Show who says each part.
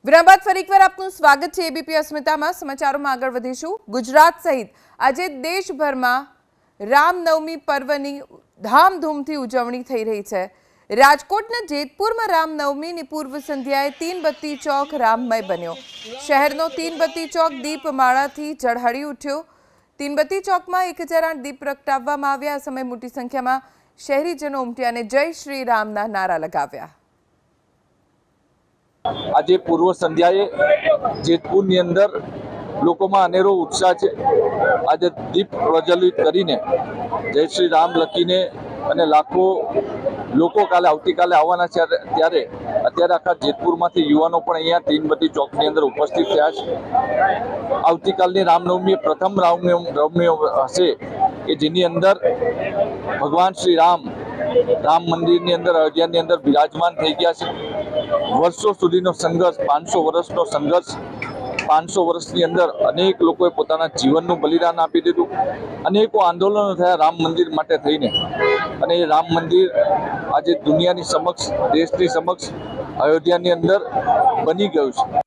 Speaker 1: વિરામ બાદ ફરી એકવાર આપનું સ્વાગત છે એબીપી અસ્મિતામાં। સમાચારોમાં આગળ વધીશું। ગુજરાત સહિત આજે દેશભરમાં રામનવમી પર્વની ધામધૂમથી ઉજવણી થઈ રહી છે। રાજકોટના જેતપુરમાં રામનવમીની પૂર્વ સંધ્યાએ તીનબત્તી ચોક રામમય બન્યો। શહેરનો તીનબત્તી ચોક દીપમાળાથી ઝળહળી ઉઠ્યો। તીનબત્તી ચોકમાં 1008 દીપ પ્રગટાવવામાં આવ્યા। આ સમયે મોટી સંખ્યામાં શહેરીજનો ઉમટ્યા અને જય શ્રી રામના નારા લગાવ્યા।
Speaker 2: आज पूर्व संध्याए जेतपुर अंदर लोकों अनेरो उत्साह है। आज दीप प्रज्वलित करीने जय श्री राम लखीने अने लाखों लोको काले आवती काले आववाना छे त्यारे अत्यारे आखा जेतपुर मांथी युवानो पण अहींया तीनबत्ती चौकनी अंदर उपस्थित थया छे। आवती कालनी रामनवमी प्रथम रामनवमी हशे के जेनी अंदर भगवान श्री राम मंदिर अंदर अयोध्या अंदर विराजमान थई गया छे। वर्षों सुधीनो संघर्ष 500 वर्षनो संघर्ष 500 वर्षनी अंदर अनेक लोकोए पोताना जीवननुं बलिदान आपी दीधुं। अनेको आंदोलनो थया राम मंदिर माटे थईने अने ए राम मंदिर आज दुनियानी समक्ष देशनी समक्ष अयोध्यानी अंदर बनी गयुं छे।